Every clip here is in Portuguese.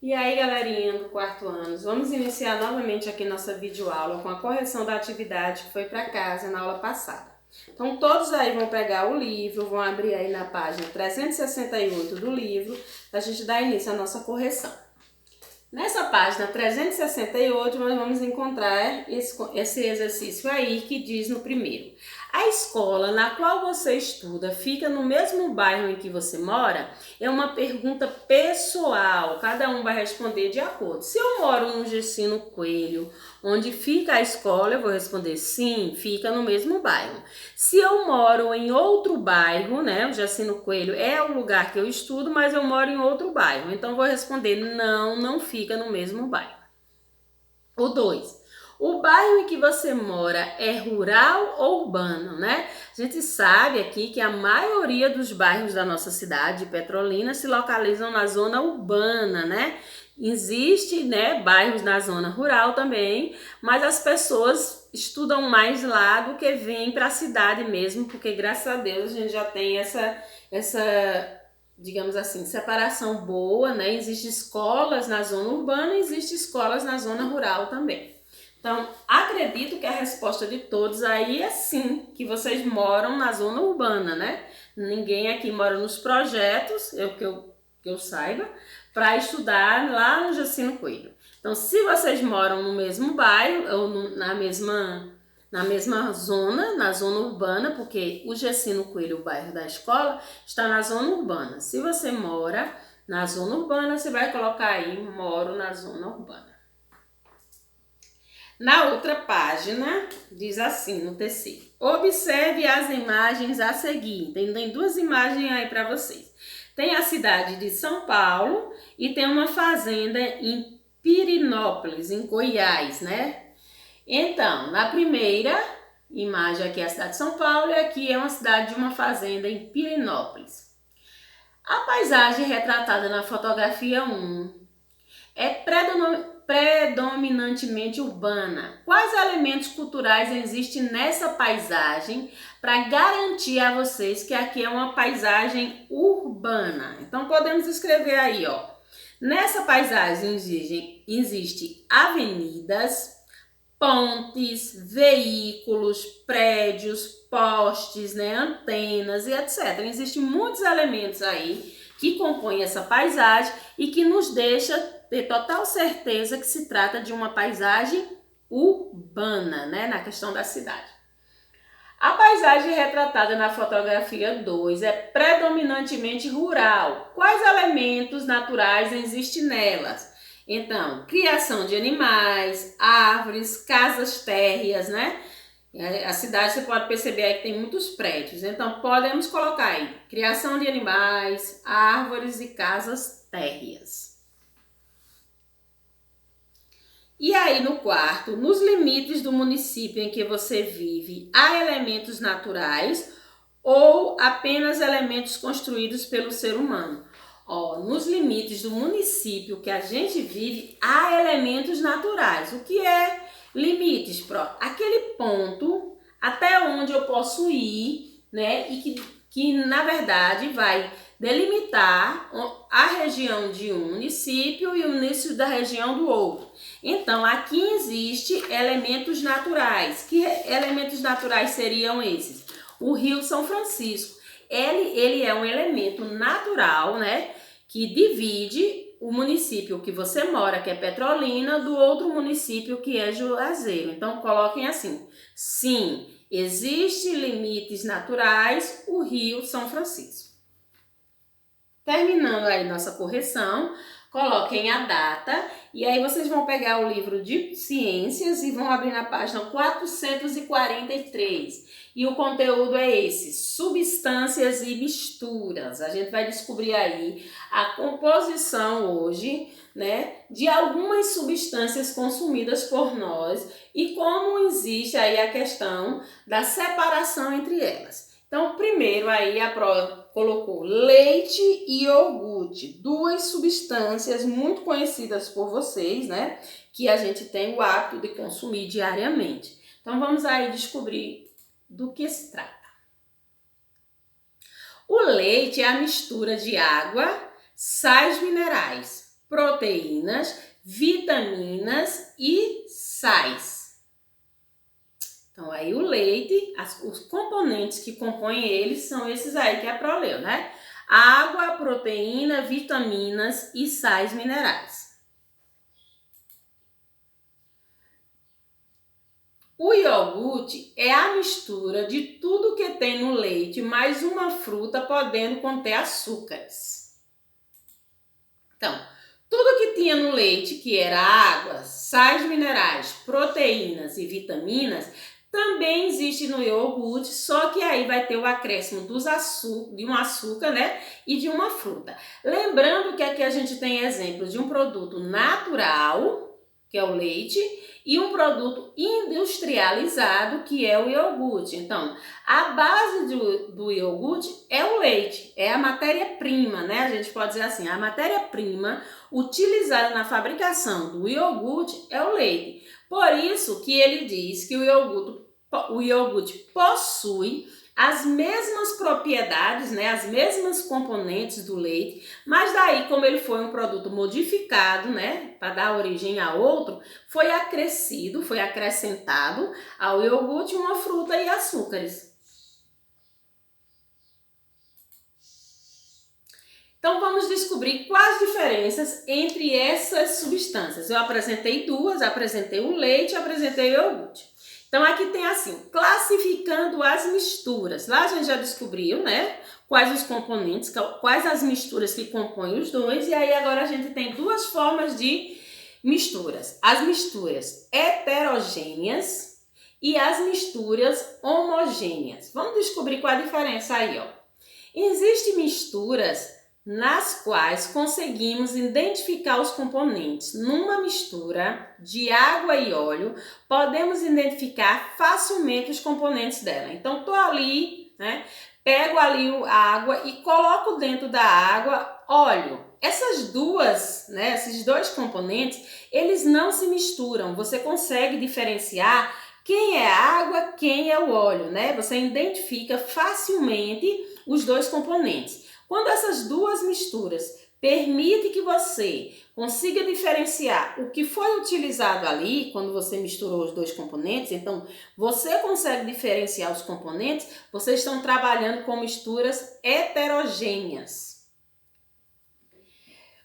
E aí, galerinha do quarto ano, vamos iniciar novamente aqui nossa videoaula com a correção da atividade que foi para casa na aula passada. Então, todos aí vão pegar o livro, vão abrir aí na página 368 do livro, para a gente dar início à nossa correção. Nessa página 368, nós vamos encontrar esse exercício aí que diz no primeiro: a escola na qual você estuda fica no mesmo bairro em que você mora? É uma pergunta pessoal, cada um vai responder de acordo. Se eu moro no Gessino Coelho, onde fica a escola, eu vou responder sim, fica no mesmo bairro. Se eu moro em outro bairro, né, o Gessino Coelho é o lugar que eu estudo, mas eu moro em outro bairro, então vou responder não, não fica no mesmo bairro. O 2. O bairro em que você mora é rural ou urbano, né? A gente sabe aqui que a maioria dos bairros da nossa cidade, Petrolina, se localizam na zona urbana, né? Existe, né, bairros na zona rural também, mas as pessoas estudam mais lá do que vêm para a cidade mesmo, porque graças a Deus a gente já tem essa digamos assim, separação boa, né? Existem escolas na zona urbana e existem escolas na zona rural também. Então, acredito que a resposta de todos aí é sim, que vocês moram na zona urbana, né? Ninguém aqui mora nos projetos, que eu saiba, para estudar lá no Gessino Coelho. Então, se vocês moram no mesmo bairro ou na mesma zona, na zona urbana, porque o Gessino Coelho, o bairro da escola, está na zona urbana. Se você mora na zona urbana, você vai colocar aí, moro na zona urbana. Na outra página, diz assim, no terceiro: observe as imagens a seguir. Tem duas imagens aí para vocês. Tem a cidade de São Paulo e tem uma fazenda em Pirinópolis, em Goiás, né? Então, na primeira imagem aqui é a cidade de São Paulo e aqui é uma cidade de uma fazenda em Pirinópolis. A paisagem retratada na fotografia 1 é predominantemente urbana. Quais elementos culturais existem nessa paisagem para garantir a vocês que aqui é uma paisagem urbana? Então, podemos escrever aí, ó. Nessa paisagem existem avenidas, pontes, veículos, prédios, postes, né, antenas e etc. Existem muitos elementos aí que compõem essa paisagem e que nos deixa ter total certeza que se trata de uma paisagem urbana, né, na questão da cidade. A paisagem retratada na fotografia 2 é predominantemente rural. Quais elementos naturais existem nelas? Então, criação de animais, árvores, casas térreas, né? A cidade, você pode perceber aí que tem muitos prédios. Então, podemos colocar aí criação de animais, árvores e casas térreas. E aí no quarto, nos limites do município em que você vive, há elementos naturais ou apenas elementos construídos pelo ser humano? Ó, nos limites do município que a gente vive, há elementos naturais. O que é limites? Aquele ponto até onde eu posso ir, né? E que na verdade vai delimitar a região de um município e o município da região do outro. Então, aqui existe elementos naturais. Que elementos naturais seriam esses? O Rio São Francisco. Ele é um elemento natural, né? Que divide o município que você mora, que é Petrolina, do outro município que é Juazeiro. Então, coloquem assim: sim, existem limites naturais, o Rio São Francisco. Terminando aí nossa correção, coloquem a data e aí vocês vão pegar o livro de ciências e vão abrir na página 443. E o conteúdo é esse: substâncias e misturas. A gente vai descobrir aí a composição hoje, né, de algumas substâncias consumidas por nós e como existe aí a questão da separação entre elas. Então, primeiro aí a prova colocou leite e iogurte, duas substâncias muito conhecidas por vocês, né? Que a gente tem o hábito de consumir diariamente. Então, vamos aí descobrir do que se trata. O leite é a mistura de água, sais minerais, proteínas, vitaminas e sais. Então, aí o leite, os componentes que compõem ele são esses aí que a Pro leu, né? Água, proteína, vitaminas e sais minerais. O iogurte é a mistura de tudo que tem no leite, mais uma fruta podendo conter açúcares. Então, tudo que tinha no leite, que era água, sais minerais, proteínas e vitaminas, também existe no iogurte, só que aí vai ter o acréscimo de um açúcar, né, e de uma fruta. Lembrando que aqui a gente tem exemplo de um produto natural, que é o leite, e um produto industrializado, que é o iogurte. Então, a base do iogurte é o leite, é a matéria-prima, né? A gente pode dizer assim, a matéria-prima utilizada na fabricação do iogurte é o leite. Por isso que ele diz que o iogurte possui as mesmas propriedades, né, as mesmas componentes do leite, mas daí, como ele foi um produto modificado, né, para dar origem a outro, foi acrescentado ao iogurte uma fruta e açúcares. Então, vamos descobrir quais diferenças entre essas substâncias. Eu apresentei duas, apresentei o leite e apresentei o iogurte. Então, aqui tem assim, classificando as misturas. Lá a gente já descobriu, né, quais os componentes, quais as misturas que compõem os dois. E aí agora a gente tem duas formas de misturas. As misturas heterogêneas e as misturas homogêneas. Vamos descobrir qual a diferença aí, ó. Existem misturas nas quais conseguimos identificar os componentes. Numa mistura de água e óleo, podemos identificar facilmente os componentes dela. Então, tô ali, né? Pego ali a água e coloco dentro da água óleo. Essas duas, né? Esses dois componentes, eles não se misturam. Você consegue diferenciar quem é a água, quem é o óleo, né? Você identifica facilmente os dois componentes. Quando essas duas misturas permitem que você consiga diferenciar o que foi utilizado ali, quando você misturou os dois componentes, então você consegue diferenciar os componentes, vocês estão trabalhando com misturas heterogêneas.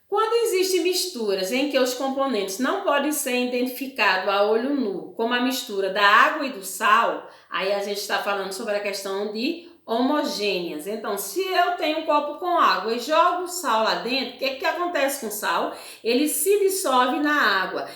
Quando existem misturas em que os componentes não podem ser identificados a olho nu, como a mistura da água e do sal, aí a gente está falando sobre a questão de homogêneas. Então, se eu tenho um copo com água e jogo sal lá dentro, o que acontece com o sal? Ele se dissolve na água.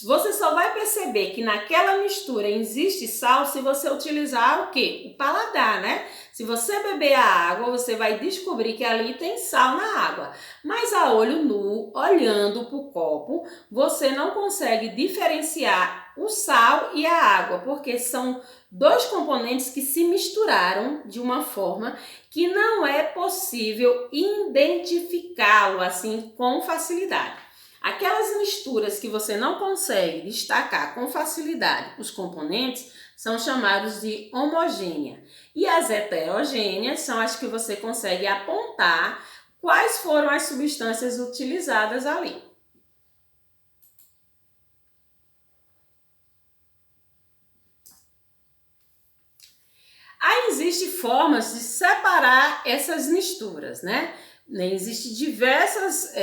Você só vai perceber que naquela mistura existe sal se você utilizar o quê? O paladar, né? Se você beber a água, você vai descobrir que ali tem sal na água. Mas a olho nu, olhando para o copo, você não consegue diferenciar o sal e a água, porque são dois componentes que se misturaram de uma forma que não é possível identificá-lo assim com facilidade. Aquelas misturas que você não consegue destacar com facilidade os componentes são chamados de homogênea. E as heterogêneas são as que você consegue apontar quais foram as substâncias utilizadas ali. Aí existem formas de separar essas misturas, né? Existem diversas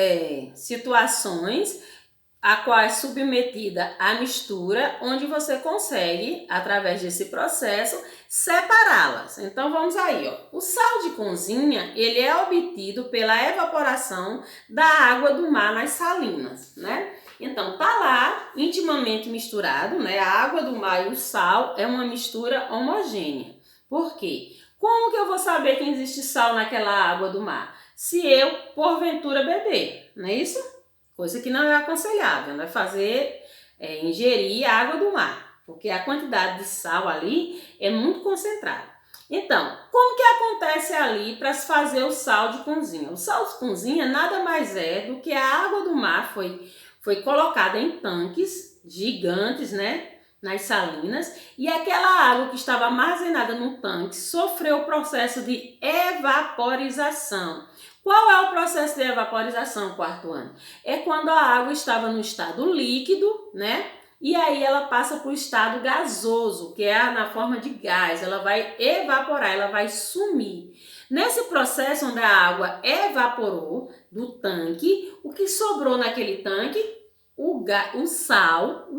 situações a qual é submetida a mistura, onde você consegue, através desse processo, separá-las. Então vamos aí, ó. O sal de cozinha, ele é obtido pela evaporação da água do mar nas salinas, né? Então tá lá intimamente misturado, né? A água do mar e o sal é uma mistura homogênea. Por quê? Como que eu vou saber que existe sal naquela água do mar? Se eu, porventura, beber, não é isso? Coisa que não é aconselhável, não é ingerir a água do mar, porque a quantidade de sal ali é muito concentrada. Então, como que acontece ali para se fazer o sal de cozinha? O sal de cozinha nada mais é do que a água do mar foi colocada em tanques gigantes, né? Nas salinas, e aquela água que estava armazenada no tanque sofreu o processo de evaporização. Qual é o processo de evaporização, quarto ano? É quando a água estava no estado líquido, né? E aí ela passa para o estado gasoso, que é na forma de gás. Ela vai evaporar, ela vai sumir. Nesse processo onde a água evaporou do tanque, o que sobrou naquele tanque? O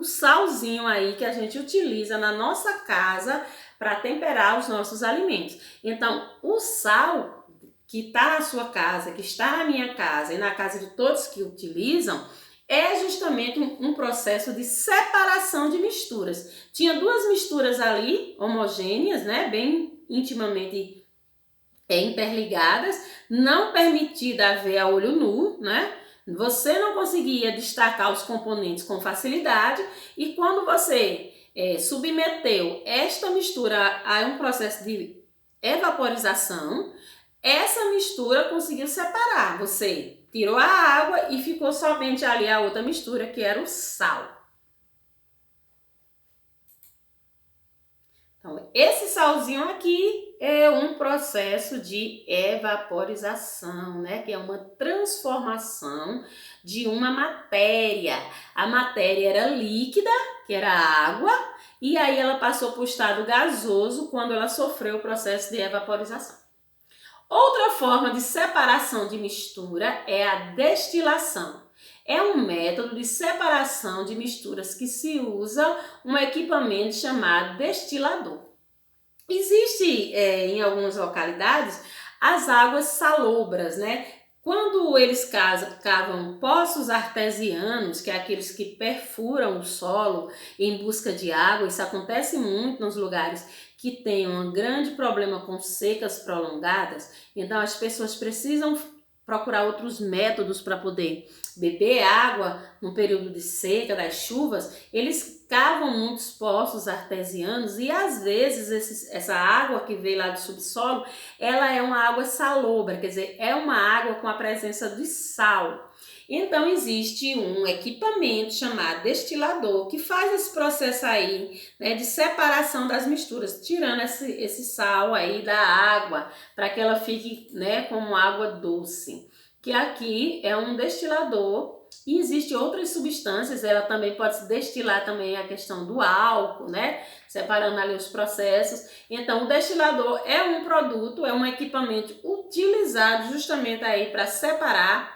salzinho aí que a gente utiliza na nossa casa para temperar os nossos alimentos. Então, o sal que está na sua casa, que está na minha casa e na casa de todos que utilizam, é justamente um processo de separação de misturas. Tinha duas misturas ali, homogêneas, né, bem intimamente interligadas, não permitida a ver a olho nu, né? Você não conseguia destacar os componentes com facilidade e quando você submeteu esta mistura a um processo de evaporização, essa mistura conseguiu separar. Você tirou a água e ficou somente ali a outra mistura, que era o sal. Então, esse salzinho aqui é um processo de evaporização, né? Que é uma transformação de uma matéria. A matéria era líquida, que era água, e aí ela passou para o estado gasoso quando ela sofreu o processo de evaporização. Outra forma de separação de mistura é a destilação. É um método de separação de misturas que se usa um equipamento chamado destilador. Existe em algumas localidades as águas salobras, né? Quando eles cavam poços artesianos, que é aqueles que perfuram o solo em busca de água, isso acontece muito nos lugares que têm um grande problema com secas prolongadas, então as pessoas precisam procurar outros métodos para poder beber água no período de seca, das chuvas. Eles cavam muitos poços artesianos e às vezes essa água que veio lá do subsolo, ela é uma água salobra, quer dizer, é uma água com a presença de sal. Então existe um equipamento chamado destilador que faz esse processo aí, né, de separação das misturas, tirando esse sal aí da água para que ela fique, né, como água doce. Que aqui é um destilador e existe outras substâncias, ela também pode se destilar também a questão do álcool, né, separando ali os processos. Então o destilador é um produto, é um equipamento utilizado justamente aí para separar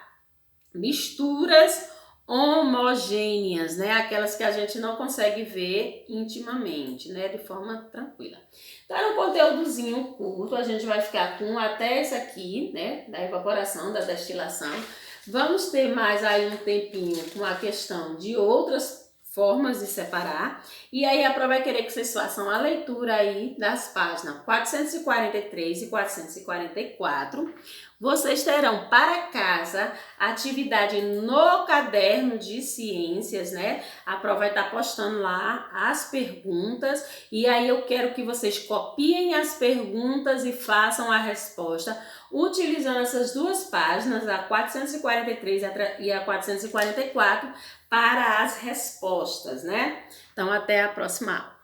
misturas homogêneas, né? Aquelas que a gente não consegue ver intimamente, né? De forma tranquila. Tá no conteúdozinho curto, a gente vai ficar com até esse aqui, né? Da evaporação, da destilação. Vamos ter mais aí um tempinho com a questão de outras formas de separar. E aí a prova vai querer que vocês façam a leitura aí das páginas 443 e 444. Vocês terão para casa atividade no caderno de ciências, né? A prova vai estar postando lá as perguntas e aí eu quero que vocês copiem as perguntas e façam a resposta utilizando essas duas páginas, a 443 e a 444, para as respostas, né? Então, até a próxima aula.